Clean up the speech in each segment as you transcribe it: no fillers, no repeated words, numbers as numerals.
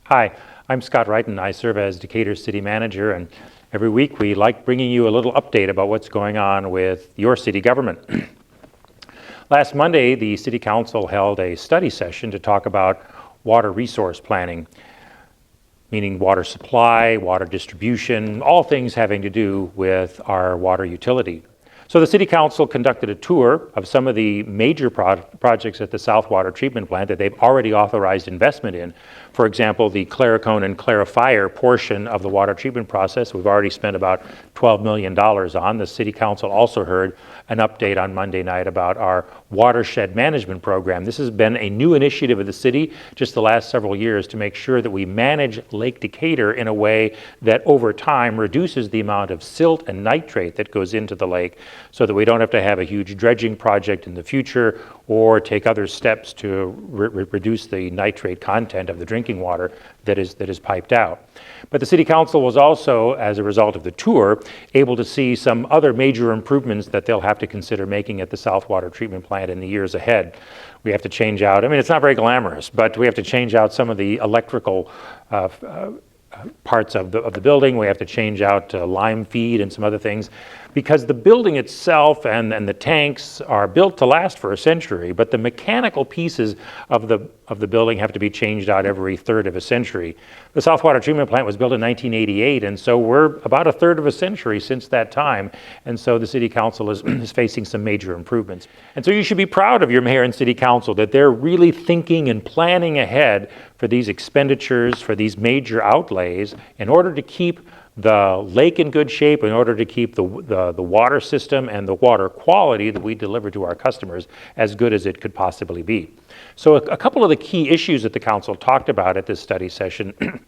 Hi, I'm Scott Wrighton. I serve as Decatur City Manager, and every week we like bringing you a little update about what's going on with your city government. Last Monday, the City Council held a study session to talk about water resource planning, meaning water supply, water distribution, all things having to do with our water utility. So the City Council conducted a tour of some of the major projects at the South Water Treatment Plant that they've already authorized investment in. For example, the Claricone and Clarifier portion of the water treatment process, we've already spent about $12 million on. The City Council also heard an update on Monday night about our watershed management program. This has been a new initiative of the city just the last several years to make sure that we manage Lake Decatur in a way that over time reduces the amount of silt and nitrate that goes into the lake, so that we don't have to have a huge dredging project in the future or take other steps to reduce the nitrate content of the drinking water that is piped out. But the City Council was also, as a result of the tour, able to see some other major improvements that they'll have to consider making at the South Water Treatment Plant in the years ahead. We have to change out, it's not very glamorous, but we have to change out some of the electrical parts of the building. We have to change out lime feed and some other things, because the building itself and the tanks are built to last for a century, but the mechanical pieces of the building have to be changed out every third of a century. The South Water Treatment Plant was built in 1988, and so we're about a third of a century since that time, and so the City Council is facing some major improvements. And so you should be proud of your mayor and City Council that they're really thinking and planning ahead for these expenditures, for these major outlays, in order to keep the lake in good shape, in order to keep the water system and the water quality that we deliver to our customers as good as it could possibly be. So a couple of the key issues that the council talked about at this study session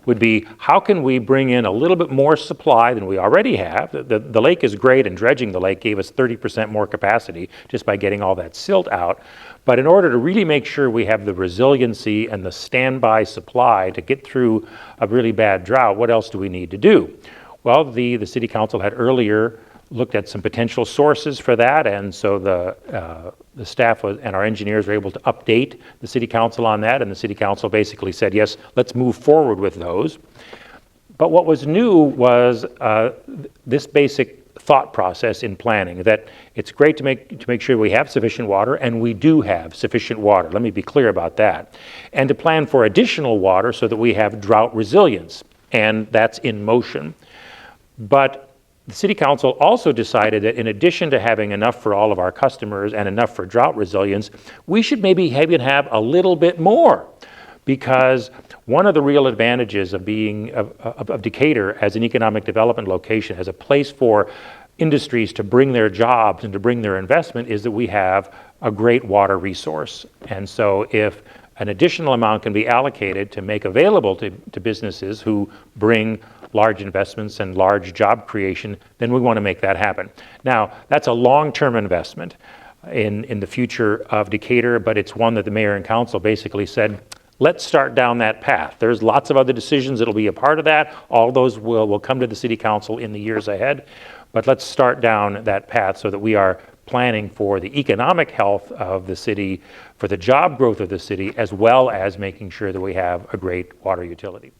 would be, how can we bring in a little bit more supply than we already have? The lake is great, and dredging the lake gave us 30% more capacity just by getting all that silt out. But in order to really make sure we have the resiliency and the standby supply to get through a really bad drought, what else do we need to do? Well, the City Council had earlier looked at some potential sources for that, and so the staff and our engineers were able to update the City Council on that, and the City Council basically said, yes, let's move forward with those. But what was new was this basic thought process in planning, that it's great to make sure we have sufficient water, and we do have sufficient water. Let me be clear about that. And to plan for additional water so that we have drought resilience, and that's in motion. But the City Council also decided that in addition to having enough for all of our customers and enough for drought resilience, we should maybe even have a little bit more, because one of the real advantages of being of Decatur as an economic development location, as a place for industries to bring their jobs and to bring their investment, is that we have a great water resource. And so if an additional amount can be allocated to make available to businesses who bring large investments and large job creation, then we want to make that happen. Now, that's a long-term investment in the future of Decatur, but it's one that the mayor and council basically said, let's start down that path. There's lots of other decisions that'll be a part of that. All those will come to the City Council in the years ahead. But let's start down that path so that we are planning for the economic health of the city, for the job growth of the city, as well as making sure that we have a great water utility.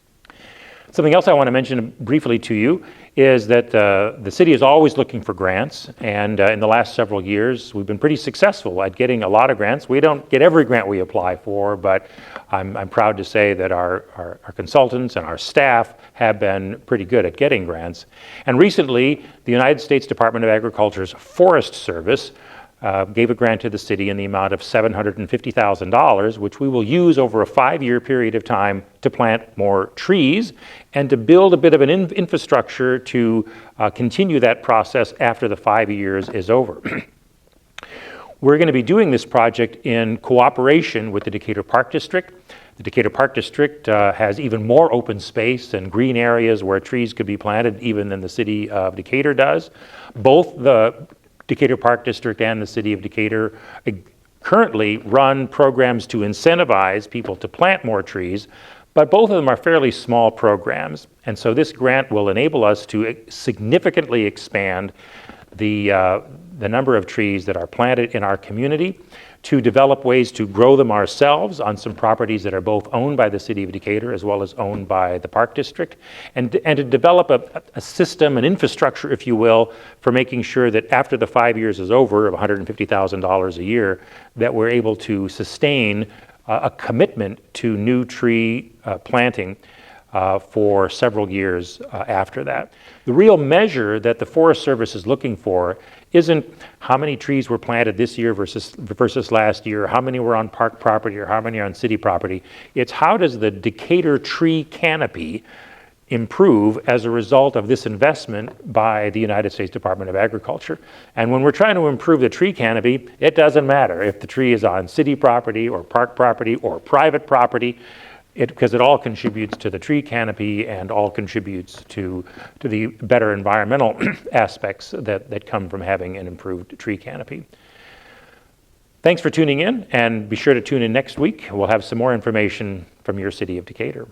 Something else I want to mention briefly to you is that the city is always looking for grants, and in the last several years we've been pretty successful at getting a lot of grants. We don't get every grant we apply for, but I'm proud to say that our consultants and our staff have been pretty good at getting grants. And recently, the United States Department of Agriculture's Forest Service gave a grant to the city in the amount of $750,000, which we will use over a 5-year period of time to plant more trees and to build a bit of an infrastructure to continue that process after the 5 years is over. We're going to be doing this project in cooperation with the Decatur Park District. The Decatur Park District has even more open space and green areas where trees could be planted even than the city of Decatur does. Both the Decatur Park District and the City of Decatur currently run programs to incentivize people to plant more trees, but both of them are fairly small programs. And so this grant will enable us to significantly expand the the number of trees that are planted in our community, to develop ways to grow them ourselves on some properties that are both owned by the City of Decatur as well as owned by the Park District, and to develop a system, an infrastructure, if you will, for making sure that after the 5 years is over of $150,000 a year, that we're able to sustain a commitment to new tree planting for several years after that. The real measure that the Forest Service is looking for isn't how many trees were planted this year versus last year, how many were on park property or how many are on city property. It's how does the Decatur tree canopy improve as a result of this investment by the United States Department of Agriculture. And when we're trying to improve the tree canopy, it doesn't matter if the tree is on city property or park property or private property, because it all contributes to the tree canopy and all contributes to the better environmental aspects that come from having an improved tree canopy. Thanks for tuning in, and be sure to tune in next week. We'll have some more information from your City of Decatur.